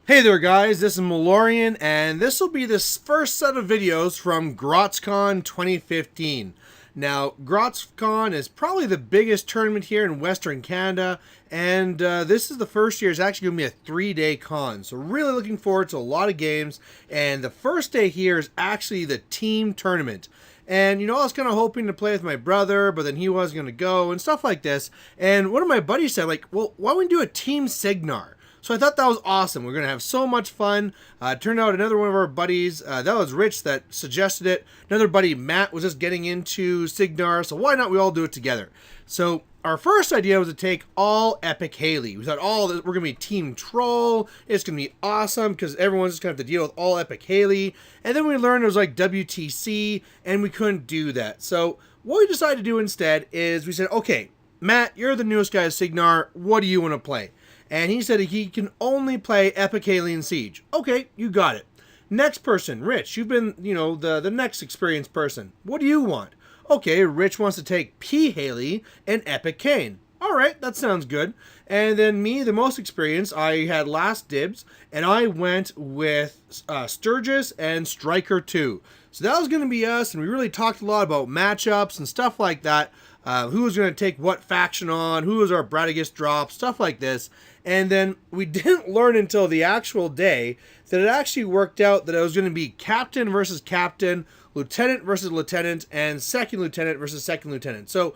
Hey there guys, this is Malorian, and this will be the first set of videos from Grotscon 2015. Now, Grotscon is probably the biggest tournament here in Western Canada, and this is the first year. It's actually going to be a 3-day con, so really looking forward to a lot of games, and the first day here is actually the team tournament. And, I was kind of hoping to play with my brother, but then he wasn't going to go, and stuff like this, and one of my buddies said, well, why don't we do a Team Signar? So I thought that was awesome. We're going to have so much fun. Turned out another one of our buddies, that was Rich, that suggested it. Another buddy, Matt, was just getting into Signar, so why not we all do it together? So our first idea was to take all Epic Haley. We thought, we're going to be Team Troll. It's going to be awesome because everyone's just going to have to deal with all Epic Haley. And then we learned it was like WTC, and we couldn't do that. So what we decided to do instead is we said, okay, Matt, you're the newest guy at Signar. What do you want to play? And he said he can only play Epic Alien Siege. Okay, you got it. Next person, Rich. You've been, the next experienced person. What do you want? Okay, Rich wants to take P. Haley and Epic Kane. All right, that sounds good. And then me, the most experienced, I had last dibs, and I went with Sturgis and Striker 2. So that was going to be us, and we really talked a lot about matchups and stuff like that. Who was going to take what faction on, who was our Bradigus drop, stuff like this. And then we didn't learn until the actual day that it actually worked out that it was going to be captain versus captain, lieutenant versus lieutenant, and second lieutenant versus second lieutenant. So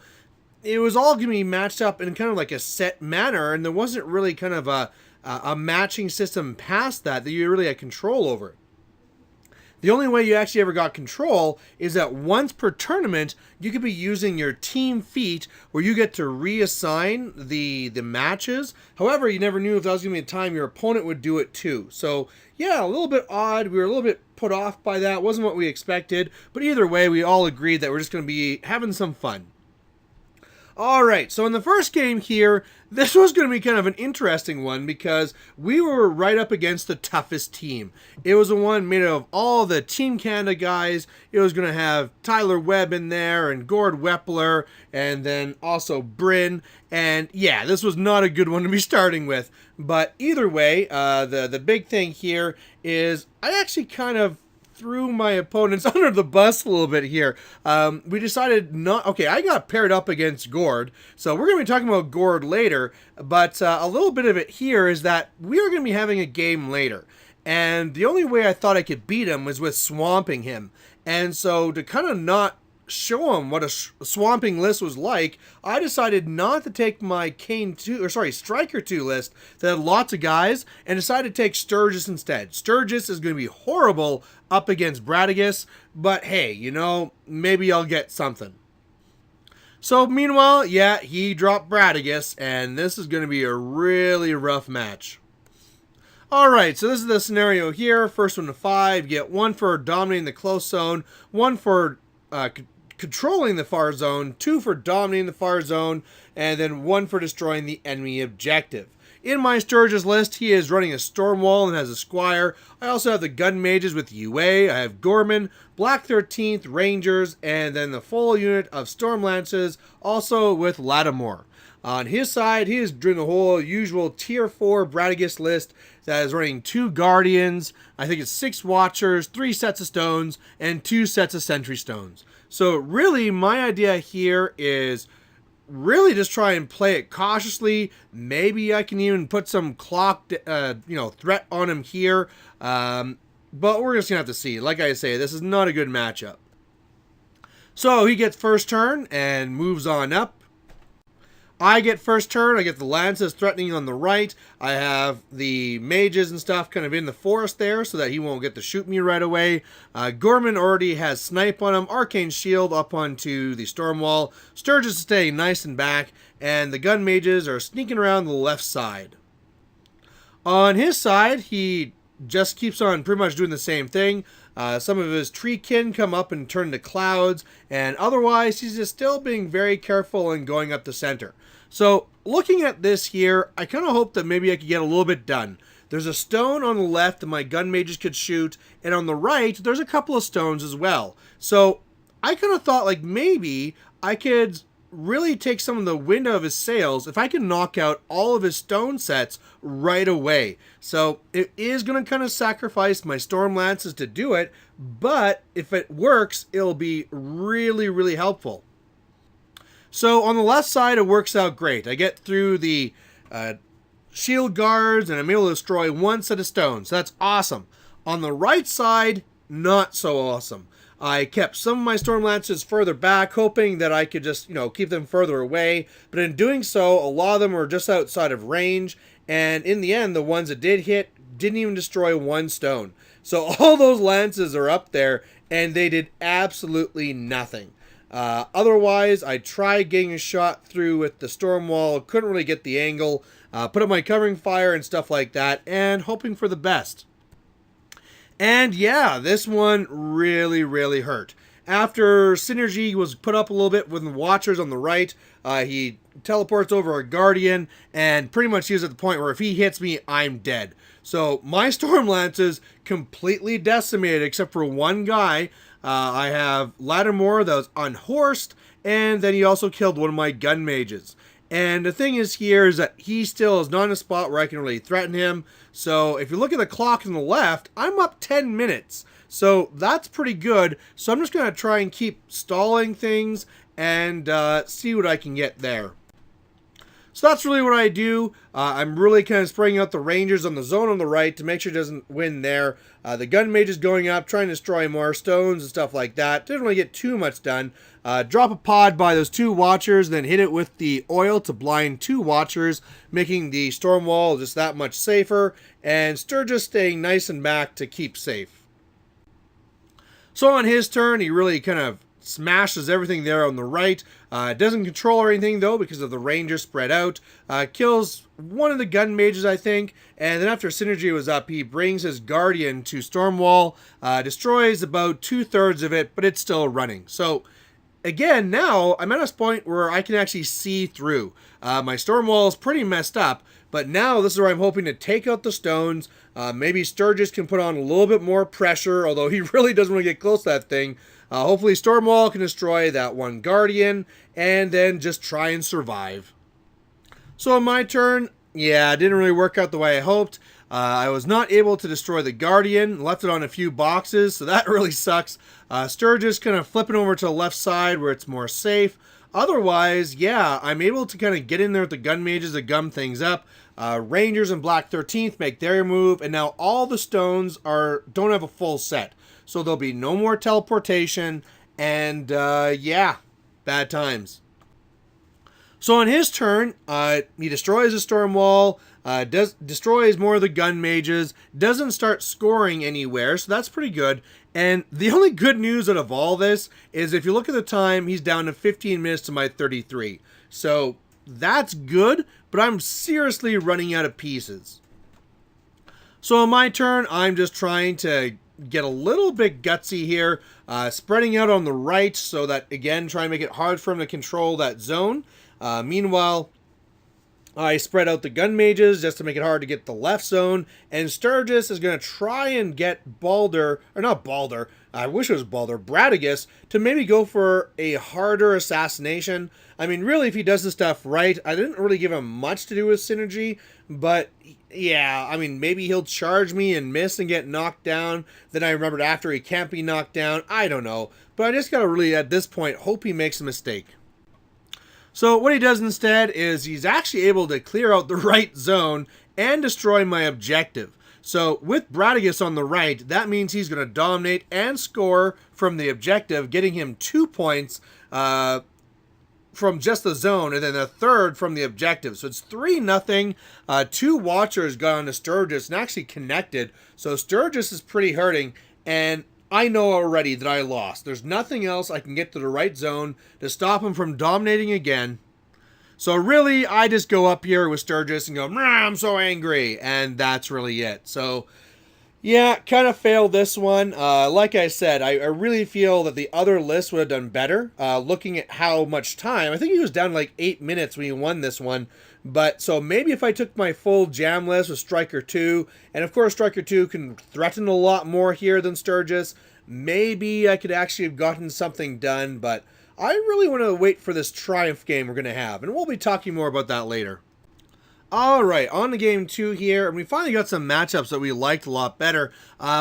it was all going to be matched up in kind of like a set manner, and there wasn't really kind of a matching system past that you really had control over. The only way you actually ever got control is that once per tournament, you could be using your team feat where you get to reassign the matches. However, you never knew if that was going to be a time your opponent would do it too. So, yeah, a little bit odd. We were a little bit put off by that. It wasn't what we expected. But either way, we all agreed that we're just going to be having some fun. Alright, so in the first game here, this was going to be kind of an interesting one because we were right up against the toughest team. It was the one made of all the Team Canada guys. It was going to have Tyler Webb in there and Gord Wepler and then also Bryn. And yeah, this was not a good one to be starting with. But either way, the big thing here is I actually kind of threw my opponents under the bus a little bit here. We decided not... Okay, I got paired up against Gord, so we're going to be talking about Gord later, but a little bit of it here is that we are going to be having a game later, and the only way I thought I could beat him was with swamping him, and so to kind of not show him what a swamping list was like, I decided not to take my Striker 2 list that had lots of guys and decided to take Sturgis instead. Sturgis is going to be horrible up against Bradigus, but hey, maybe I'll get something. So meanwhile, yeah, he dropped Bradigus, and this is going to be a really rough match. Alright, so this is the scenario here. First one to 5, get 1 for dominating the close zone, 1 for controlling the far zone, 2 for dominating the far zone, and then 1 for destroying the enemy objective. In my Sturgis list, he is running a Storm Wall and has a Squire. I also have the Gun Mages with UA. I have Gorman, Black 13th, Rangers, and then the full unit of Storm Lances, also with Lattimore. On his side, he is doing the whole usual Tier 4 Bradigus list that is running 2 Guardians, I think it's 6 Watchers, 3 sets of Stones, and 2 sets of Sentry Stones. So really, my idea here is really just try and play it cautiously. Maybe I can even put some clock, threat on him here. But we're just going to have to see. Like I say, this is not a good matchup. So he gets first turn and moves on up. I get first turn. I get the Lances threatening on the right. I have the Mages and stuff kind of in the forest there so that he won't get to shoot me right away. Gorman already has Snipe on him. Arcane Shield up onto the Storm Wall. Sturgis is staying nice and back. And the Gun Mages are sneaking around the left side. On his side, he just keeps on pretty much doing the same thing. Some of his tree kin come up and turn to clouds, and otherwise he's just still being very careful and going up the center. So looking at this here, I kind of hope that maybe I could get a little bit done. There's a stone on the left that my Gun Mages could shoot, and on the right there's a couple of stones as well. So I kind of thought like maybe I could really take some of the wind out of his sails if I can knock out all of his stone sets right away. So it is going to kind of sacrifice my Storm Lances to do it, but if it works, it'll be really, really helpful. So on the left side, it works out great. I get through the shield guards and I'm able to destroy one set of stones. That's awesome. On the right side, not so awesome. I kept some of my Storm Lances further back, hoping that I could just, keep them further away. But in doing so, a lot of them were just outside of range. And in the end, the ones that did hit didn't even destroy one stone. So all those lances are up there, and they did absolutely nothing. Otherwise, I tried getting a shot through with the storm wall, couldn't really get the angle, put up my covering fire and stuff like that, and hoping for the best. And yeah, this one really, really hurt. After synergy was put up a little bit with the Watchers on the right, he teleports over a Guardian, and pretty much he's at the point where if he hits me, I'm dead. So my Storm Lances completely decimated except for one guy. I have Lattimore that was unhorsed, and then he also killed one of my Gun Mages. And the thing is here is that he still is not in a spot where I can really threaten him. So if you look at the clock on the left, I'm up 10 minutes. So that's pretty good. So I'm just going to try and keep stalling things and see what I can get there. So that's really what I do. I'm really kind of spraying out the Rangers on the zone on the right to make sure it doesn't win there. The Gun Mage is going up, trying to destroy more stones and stuff like that. Didn't really get too much done. Drop a pod by those two Watchers, then hit it with the oil to blind two Watchers, making the storm wall just that much safer, and Sturgis staying nice and back to keep safe. So on his turn, he really kind of smashes everything there on the right. Doesn't control or anything though because of the Ranger spread out. Kills one of the Gun Mages, I think, and then after synergy was up, he brings his Guardian to Stormwall, destroys about 2/3 of it, but it's still running. So again, now I'm at a point where I can actually see through. My Stormwall is pretty messed up, but now this is where I'm hoping to take out the stones. Maybe Sturgis can put on a little bit more pressure, although he really doesn't want to get close to that thing. Hopefully Stormwall can destroy that one Guardian, and then just try and survive. So on my turn, yeah, it didn't really work out the way I hoped. I was not able to destroy the Guardian, left it on a few boxes, so that really sucks. Sturgis kind of flipping over to the left side where it's more safe. Otherwise, yeah, I'm able to kind of get in there with the Gun Mages to gum things up. Rangers and Black 13th make their move, and now all the stones don't have a full set. So there'll be no more teleportation, and yeah, bad times. So on his turn, he destroys the storm wall, destroys more of the Gun Mages, doesn't start scoring anywhere, so that's pretty good. And the only good news out of all this is if you look at the time, he's down to 15 minutes to my 33. So that's good, but I'm seriously running out of pieces. So on my turn, I'm just trying to get a little bit gutsy here, spreading out on the right so that, again, try and make it hard for him to control that zone. Meanwhile, I spread out the Gun Mages just to make it hard to get the left zone, and Sturgis is going to try and get Balder, or not Balder, I wish it was Balder, Bradigus, to maybe go for a harder assassination. I mean, really, if he does the stuff right, I didn't really give him much to do with synergy, but yeah, I mean, maybe he'll charge me and miss and get knocked down. Then I remembered after he can't be knocked down. I don't know, but I just got to really, at this point, hope he makes a mistake. So what he does instead is he's actually able to clear out the right zone and destroy my objective. So with Bradigus on the right, that means he's going to dominate and score from the objective, getting him 2 points from just the zone, and then a third from the objective. So it's 3-0. 2 Watchers got onto Sturgis and actually connected. So Sturgis is pretty hurting, and I know already that I lost. There's nothing else I can get to the right zone to stop him from dominating again. So really, I just go up here with Sturgis and go, I'm so angry. And that's really it. So, yeah, kind of failed this one. Like I said, I really feel that the other list would have done better. Looking at how much time, I think he was down like 8 minutes when he won this one. But so maybe if I took my full jam list with Striker 2, and of course Striker 2 can threaten a lot more here than Sturgis, maybe I could actually have gotten something done, but I really want to wait for this Triumph game we're going to have, and we'll be talking more about that later. Alright, on to game 2 here, and we finally got some matchups that we liked a lot better.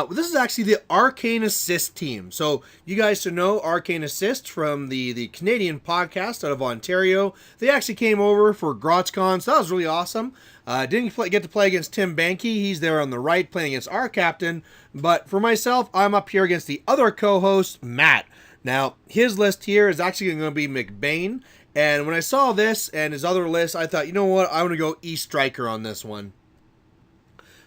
This is actually the Arcane Assist team. So, you guys should know Arcane Assist from the Canadian podcast out of Ontario. They actually came over for Grotscon, so that was really awesome. Didn't get to play against Tim Banky. He's there on the right playing against our captain. But for myself, I'm up here against the other co-host, Matt. Now, his list here is actually going to be McBain. And when I saw this and his other list, I thought, you know what, I want to go E-Striker on this one.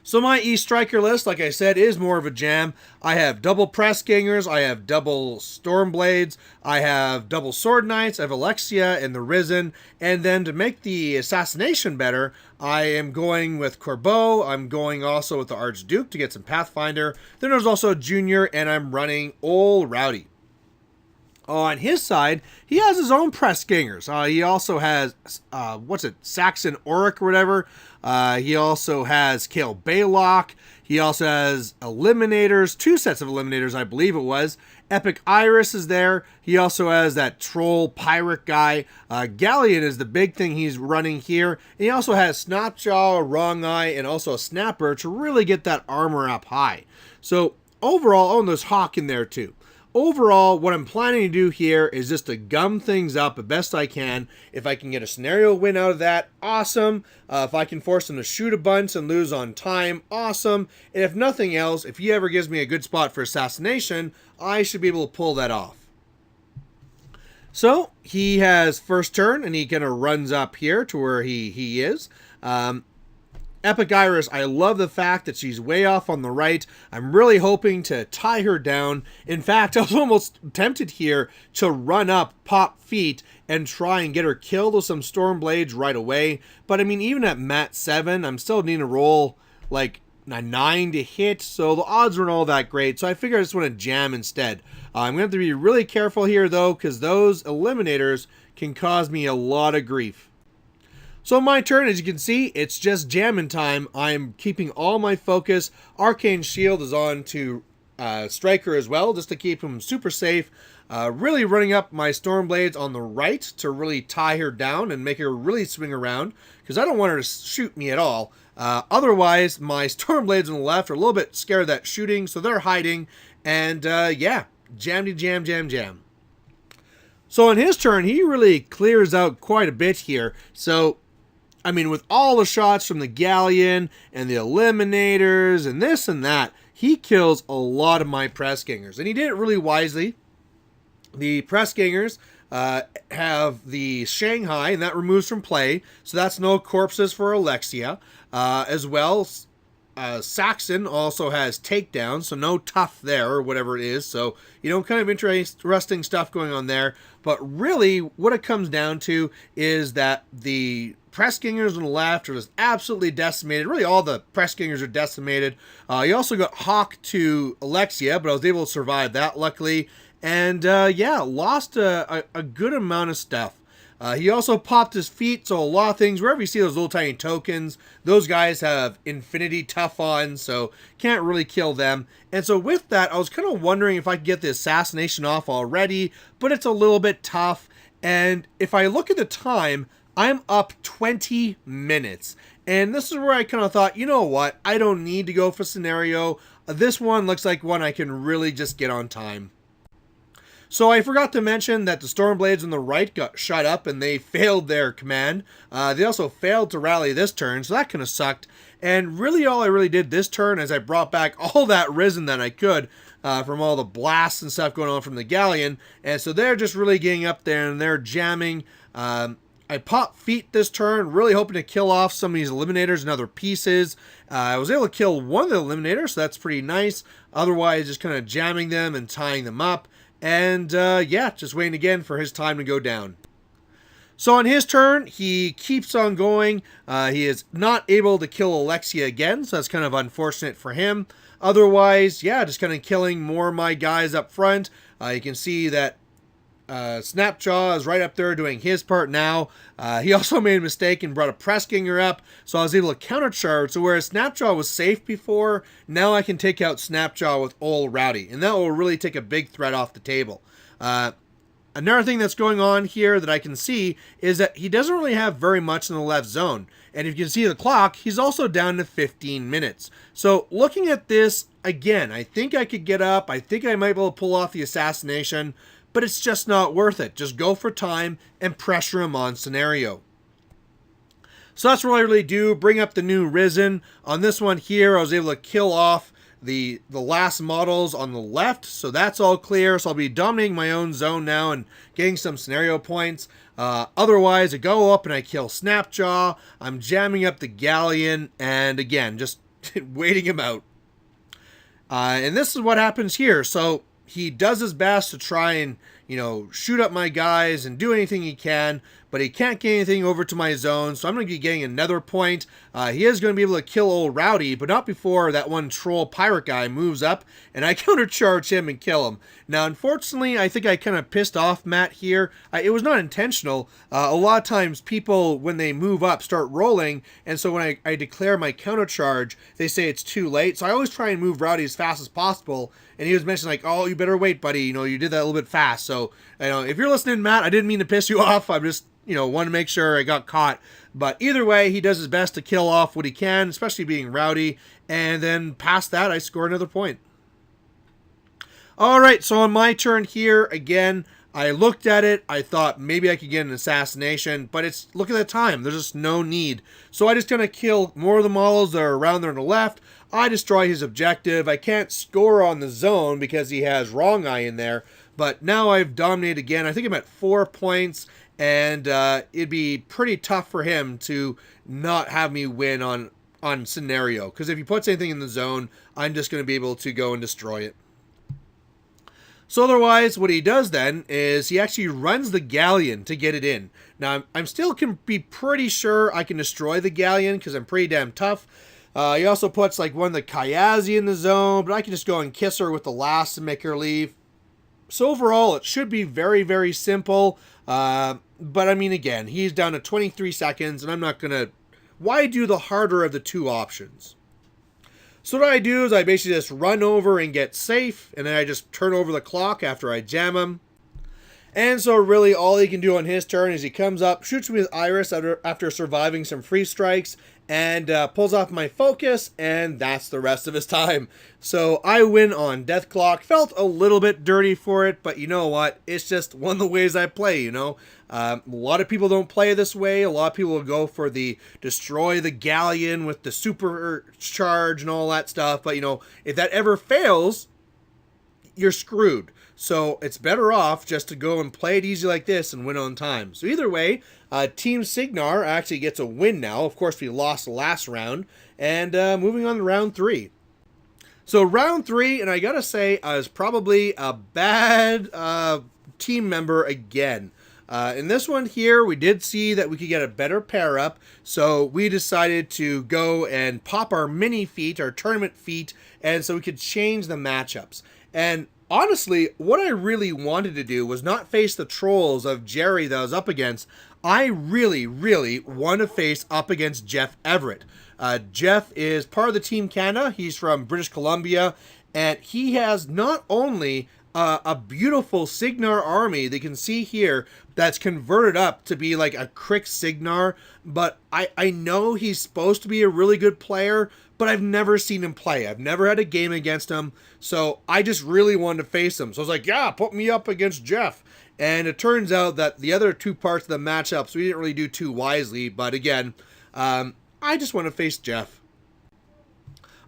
So my E-Striker list, like I said, is more of a jam. I have double Press Gangers, I have double Stormblades, I have double Sword Knights, I have Alexia and the Risen, and then to make the assassination better, I am going with Corbeau, I'm going also with the Archduke to get some Pathfinder, then there's also Junior, and I'm running Old Rowdy. On his side, he has his own press gangers. He also has, Saxon Auric or whatever. He also has Kale Baylock. He also has Eliminators, 2 sets of Eliminators, I believe it was. Epic Iris is there. He also has that Troll Pirate guy. Galleon is the big thing he's running here. And he also has Snapjaw, Wrong Eye, and also a Snapper to really get that armor up high. So overall, and there's Hawk in there too. Overall, what I'm planning to do here is just to gum things up the best I can. If I can get a scenario win out of that, awesome. If I can force them to shoot a bunch and lose on time, awesome. And if nothing else, if he ever gives me a good spot for assassination, I should be able to pull that off. So, he has first turn, and he kind of runs up here to where he is. Epic Iris, I love the fact that she's way off on the right. I'm really hoping to tie her down. In fact, I was almost tempted here to run up, pop feet, and try and get her killed with some Stormblades right away. But I mean, even at Mat 7, I'm still needing to roll like a 9 to hit, so the odds weren't all that great. So I figured I just want to jam instead. I'm going to have to be really careful here, though, because those Eliminators can cause me a lot of grief. So my turn, as you can see, it's just jamming time. I'm keeping all my focus. Arcane Shield is on to Striker as well, just to keep him super safe. Really running up my Stormblades on the right to really tie her down and make her really swing around, because I don't want her to shoot me at all. Otherwise, my Stormblades on the left are a little bit scared of that shooting, so they're hiding. And yeah, jammy jam, jam, jam. So on his turn, he really clears out quite a bit here. So I mean, with all the shots from the Galleon and the Eliminators and this and that, he kills a lot of my Press Gangers. And he did it really wisely. The Press Gangers have the Shanghai, and that removes from play. So that's no corpses for Alexia. As well, Saxon also has Takedown, so no tough there, or whatever it is. So, you know, kind of interesting stuff going on there. But really, what it comes down to is that the Press Gangers on the left are just absolutely decimated. Really, all the Press Gangers are decimated. You also got Hawk to Alexia, but I was able to survive that, luckily. And, yeah, lost a good amount of stuff. He also popped his feet, so a lot of things, wherever you see those little tiny tokens, those guys have infinity tough on, so can't really kill them. And so with that, I was kind of wondering if I could get the assassination off already, but it's a little bit tough. And if I look at the time, I'm up 20 minutes. And this is where I kind of thought, you know what, I don't need to go for scenario. This one looks like one I can really just get on time. So I forgot to mention that the Stormblades on the right got shut up and they failed their command. They also failed to rally this turn, so that kind of sucked. And really all I really did this turn is I brought back all that Risen that I could from all the blasts and stuff going on from the Galleon. And so they're just really getting up there and they're jamming. I popped feet this turn, really hoping to kill off some of these Eliminators and other pieces. I was able to kill one of the Eliminators, so that's pretty nice. Otherwise, just kind of jamming them and tying them up. And, yeah, just waiting again for his time to go down. So on his turn, he keeps on going. He is not able to kill Alexia again, so that's kind of unfortunate for him. Otherwise, yeah, just kind of killing more of my guys up front. You can see that Snapjaw is right up there doing his part now. He also made a mistake and brought a Press Ganger up, so I was able to countercharge. So whereas Snapjaw was safe before, now I can take out Snapjaw with Old Rowdy, and that will really take a big threat off the table. Another thing that's going on here that I can see is that he doesn't really have very much in the left zone. And if you can see the clock, he's also down to 15 minutes. So looking at this, again, I think I could get up. I think I might be able to pull off the assassination, but it's just not worth it. Just go for time and pressure him on scenario. So that's what I really do. Bring up the new Risen. On this one here, I was able to kill off the last models on the left, so that's all clear. So I'll be dominating my own zone now and getting some scenario points. Otherwise, I go up and I kill Snapjaw. I'm jamming up the Galleon, and again, just waiting him out. And this is what happens here. So he does his best to try and, shoot up my guys and do anything he can, but he can't get anything over to my zone, so I'm going to be getting another point. He is going to be able to kill old Rowdy, but not before that one troll pirate guy moves up, and I countercharge him and kill him. Now, unfortunately, I think I kind of pissed off Matt here. It was not intentional. A lot of times, people, when they move up, start rolling, and so when I declare my countercharge, they say it's too late, so I always try and move Rowdy as fast as possible, and he was mentioning like, oh, you better wait, buddy, you did that a little bit fast. So, if you're listening, Matt, I didn't mean to piss you off. I'm just, want to make sure I got caught. But either way, he does his best to kill off what he can, especially being Rowdy. And then past that, I score another point. All right, so on my turn here, again, I looked at it. I thought maybe I could get an assassination, but look at the time. There's just no need. So I just going to kill more of the models that are around there on the left. I destroy his objective. I can't score on the zone because he has Wrong Eye in there. But now I've dominated again. I think I'm at 4 points, and it'd be pretty tough for him to not have me win on scenario. Because if he puts anything in the zone, I'm just going to be able to go and destroy it. So otherwise, what he does then is he actually runs the Galleon to get it in. Now, I'm still can be pretty sure I can destroy the Galleon because I'm pretty damn tough. He also puts like one of the Kayazi in the zone, but I can just go and kiss her with the last to make her leave. So overall, it should be very, very simple. But I mean, again, he's down to 23 seconds, and I'm not going to... Why do the harder of the two options? So what I do is I basically just run over and get safe, and then I just turn over the clock after I jam him. And so really all he can do on his turn is he comes up, shoots me with Iris after surviving some free strikes, and pulls off my focus, and that's the rest of his time. So I win on Death Clock. Felt a little bit dirty for it, but you know what? It's just one of the ways I play, A lot of people don't play this way. A lot of people will go for the destroy the Galleon with the supercharge and all that stuff. But, if that ever fails, you're screwed. So it's better off just to go and play it easy like this and win on time. So either way, Team Signar actually gets a win now. Of course, we lost the last round. And moving on to round 3. So round 3, and I gotta say, I was probably a bad team member again. In this one here, we did see that we could get a better pair up. So we decided to go and pop our mini feat, our tournament feat, and so we could change the matchups. And honestly, what I really wanted to do was not face the trolls of Jerry that I was up against. I really, really want to face up against Jeff Everett. Jeff is part of the Team Canada. He's from British Columbia, and he has not only a beautiful Signar army that you can see here that's converted up to be like a Crick Signar, but I know he's supposed to be a really good player, but I've never seen him play. I've never had a game against him, so I just really wanted to face him. So I was like, yeah, put me up against Jeff. And it turns out that the other two parts of the matchups we didn't really do too wisely, but again, I just want to face Jeff.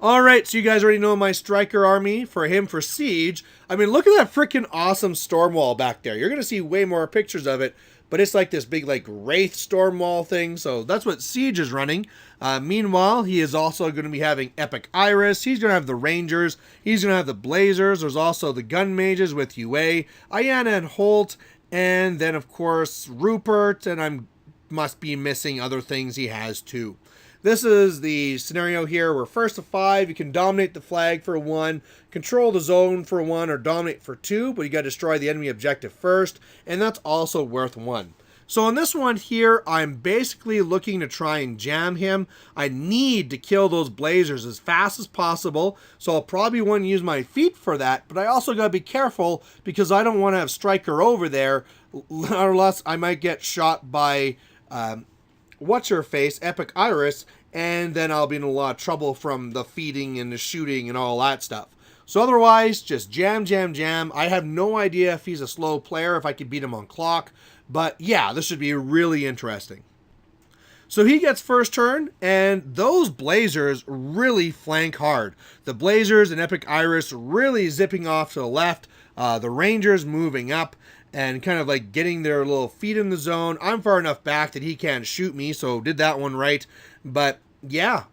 Alright, so you guys already know my striker army for him for Siege. I mean, look at that freaking awesome storm wall back there. You're going to see way more pictures of it, but it's like this big like Wraith storm wall thing, so that's what Siege is running. Meanwhile, he is also going to be having Epic Iris. He's going to have the Rangers. He's going to have the Blazers. There's also the Gun Mages with UA, Ayana and Holt, and then of course Rupert, and I must be missing other things he has too. This is the scenario here where first to 5, you can dominate the flag for 1, control the zone for 1, or dominate for 2, but you got to destroy the enemy objective first, and that's also worth 1. So on this one here, I'm basically looking to try and jam him. I need to kill those blazers as fast as possible, so I'll probably want to use my feet for that, but I also got to be careful because I don't want to have Striker over there, or else I might get shot by what's-her-face, Epic Iris, and then I'll be in a lot of trouble from the feeding and the shooting and all that stuff. So otherwise, just jam, jam, jam. I have no idea if he's a slow player, if I could beat him on clock. But yeah, this should be really interesting. So he gets first turn, and those Blazers really flank hard. The Blazers and Epic Iris really zipping off to the left. The Rangers moving up and kind of like getting their little feet in the zone. I'm far enough back that he can't shoot me, so did that one right. But yeah,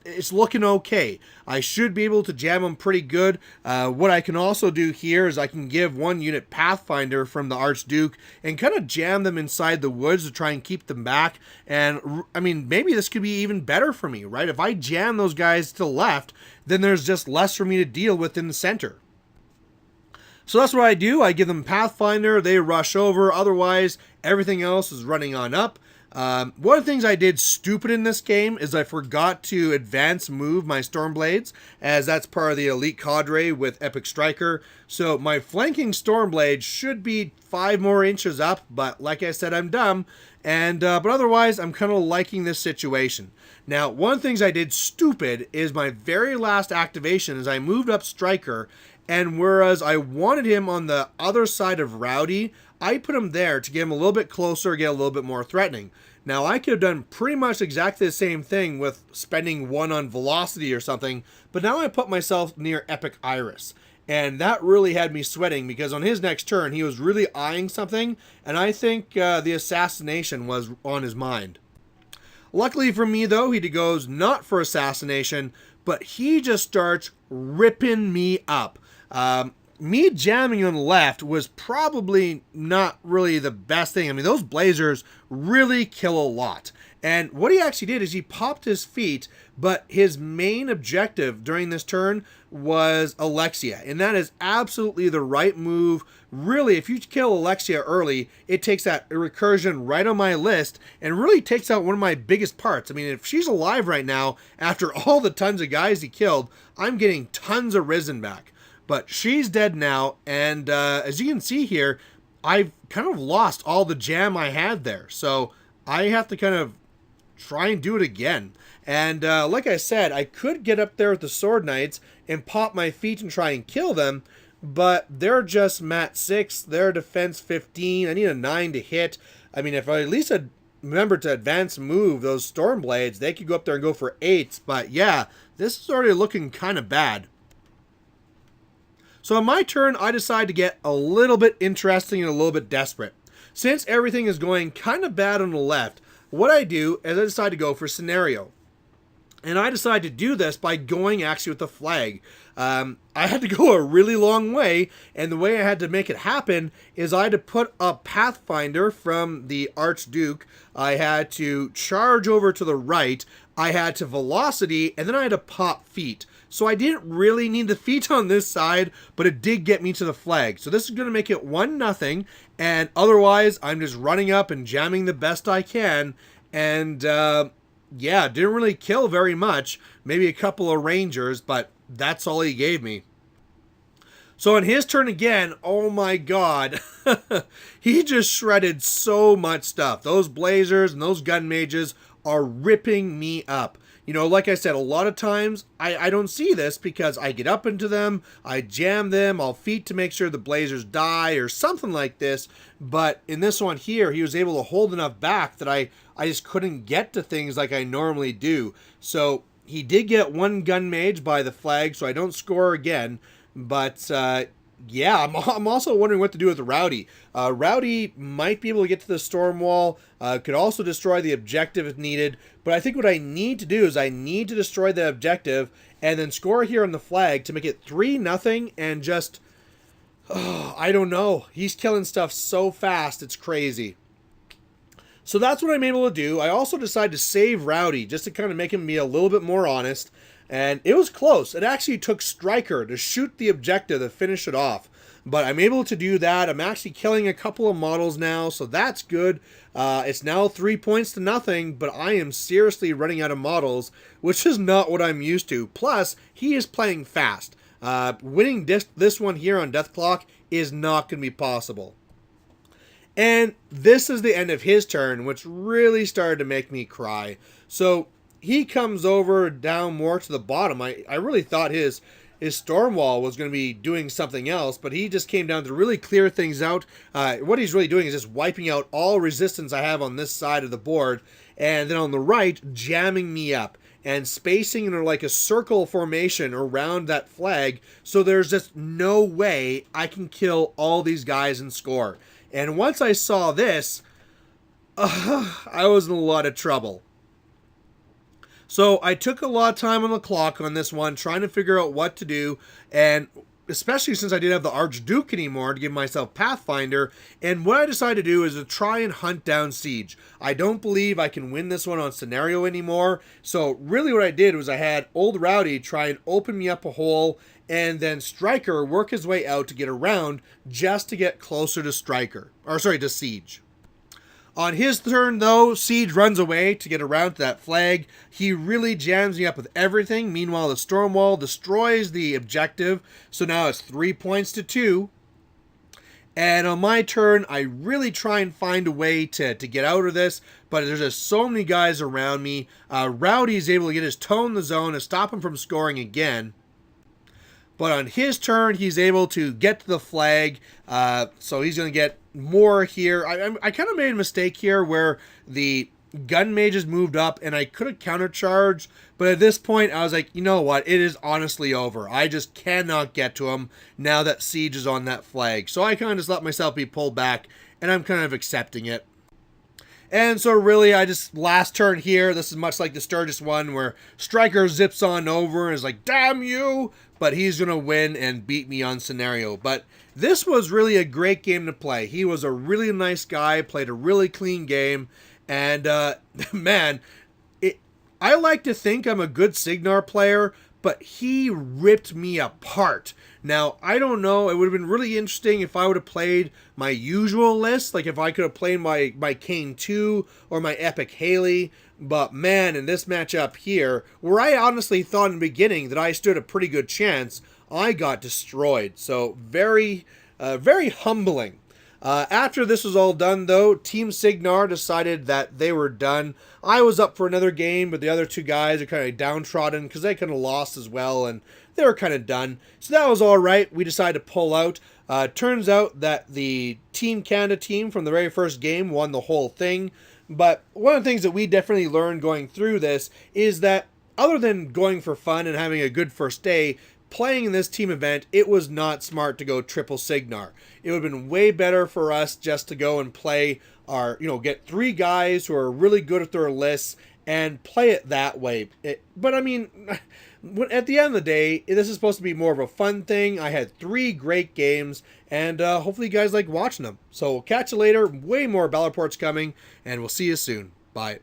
it's looking okay. I should be able to jam them pretty good. What I can also do here is I can give one unit Pathfinder from the Archduke and kind of jam them inside the woods to try and keep them back. And I mean, maybe this could be even better for me, right? If I jam those guys to the left, then there's just less for me to deal with in the center. So that's what I do. I give them Pathfinder, they rush over. Otherwise, everything else is running on up. One of the things I did stupid in this game is I forgot to advance move my Stormblades, as that's part of the elite cadre with Epic Striker. So my flanking Stormblade should be 5 more inches up, but like I said, I'm dumb. And but otherwise, I'm kind of liking this situation. Now, one of the things I did stupid is my very last activation is I moved up Striker, and whereas I wanted him on the other side of Rowdy, I put him there to get him a little bit closer, get a little bit more threatening. Now, I could have done pretty much exactly the same thing with spending 1 on Velocity or something, but now I put myself near Epic Iris. And that really had me sweating because on his next turn, he was really eyeing something, and I think the assassination was on his mind. Luckily for me, though, he goes not for assassination, but he just starts ripping me up. Me jamming on the left was probably not really the best thing. I mean, those Blazers really kill a lot. And what he actually did is he popped his feet, but his main objective during this turn was Alexia. And that is absolutely the right move. Really, if you kill Alexia early, it takes that recursion right on my list and really takes out one of my biggest parts. I mean, if she's alive right now, after all the tons of guys he killed, I'm getting tons of Risen back. But she's dead now, and as you can see here, I've kind of lost all the jam I had there. So I have to kind of try and do it again. And like I said, I could get up there with the Sword Knights and pop my feet and try and kill them, but they're just mat 6, they're defense 15, I need a 9 to hit. I mean, if I at least had remember to advance move those Stormblades, they could go up there and go for 8s, but yeah, this is already looking kind of bad. So on my turn, I decide to get a little bit interesting and a little bit desperate. Since everything is going kind of bad on the left, what I do is I decide to go for scenario. And I decide to do this by going actually with the flag. I had to go a really long way, and the way I had to make it happen is I had to put a Pathfinder from the Archduke. I had to charge over to the right. I had to velocity, and then I had to pop feet. So I didn't really need the feet on this side, but it did get me to the flag. So this is going to make it 1-0, and otherwise I'm just running up and jamming the best I can. And yeah, didn't really kill very much. Maybe a couple of Rangers, but that's all he gave me. So on his turn again, oh my god, he just shredded so much stuff. Those Blazers and those Gun Mages are ripping me up. You know, like I said, a lot of times I don't see this because I get up into them, I jam them, I'll feet to make sure the Blazers die or something like this. But in this one here, he was able to hold enough back that I just couldn't get to things like I normally do. So he did get 1 Gun Mage by the flag, so I don't score again. But yeah, I'm also wondering what to do with Rowdy. Rowdy might be able to get to the storm wall, could also destroy the objective if needed, but I think what I need to do is I need to destroy the objective and then score here on the flag to make it 3-0 and just, I don't know. He's killing stuff so fast, it's crazy. So that's what I'm able to do. I also decided to save Rowdy just to kind of make him be a little bit more honest. And it was close. It actually took Striker to shoot the objective to finish it off. but I'm able to do that. I'm actually killing a couple of models now, so that's good. It's now 3 points to nothing, but I am seriously running out of models, which is not what I'm used to. Plus, he is playing fast. Winning this one here on Death Clock is not going to be possible. And this is the end of his turn, which really started to make me cry. So he comes over down more to the bottom. I really thought his storm wall was going to be doing something else, but he just came down to really clear things out. What he's really doing is just wiping out all resistance I have on this side of the board, and then on the right, jamming me up and spacing in like a circle formation around that flag, so there's just no way I can kill all these guys and score. And once I saw this, I was in a lot of trouble. So I took a lot of time on the clock on this one, trying to figure out what to do, and especially since I didn't have the Archduke anymore to give myself Pathfinder, and what I decided to do is to try and hunt down Siege. I don't believe I can win this one on scenario anymore, so really what I did was I had Old Rowdy try and open me up a hole, and then Striker work his way out to get around just to get closer to to Siege. On his turn, though, Siege runs away to get around to that flag. He really jams me up with everything. Meanwhile, the Storm Wall destroys the objective, so now it's 3 points to 2. And on my turn, I really try and find a way to get out of this, but there's just so many guys around me. Rowdy's able to get his toe in the zone and stop him from scoring again. But on his turn, he's able to get to the flag, so he's going to get more here. I kind of made a mistake here where the gun mages moved up and I could have countercharged, but at this point I was like, you know what, it is honestly over. I just cannot get to him now that Siege is on that flag. So I kind of just let myself be pulled back, and I'm kind of accepting it. And so really, I just, last turn here, this is much like the Sturgis one, where Striker zips on over and is like, damn you! But he's going to win and beat me on scenario. But this was really a great game to play. He was a really nice guy, played a really clean game, and man, I like to think I'm a good Signar player, but he ripped me apart. Now, I don't know, it would have been really interesting if I would have played my usual list, like if I could have played my Kane 2 or my Epic Haley, but man, in this matchup here, where I honestly thought in the beginning that I stood a pretty good chance, I got destroyed. So very, very humbling. After this was all done, though, Team Signar decided that they were done. I was up for another game, but the other two guys are kind of downtrodden because they kind of lost as well, and they were kind of done. So that was all right. We decided to pull out. Turns out that the Team Canada team from the very first game won the whole thing. But one of the things that we definitely learned going through this is that other than going for fun and having a good first day, playing in this team event, it was not smart to go triple Signar. It would have been way better for us just to go and play our, get 3 guys who are really good at their lists and play it that way. But I mean, at the end of the day, this is supposed to be more of a fun thing. I had 3 great games, and hopefully you guys like watching them. So we'll catch you later. Way more battle reports coming, and we'll see you soon. Bye.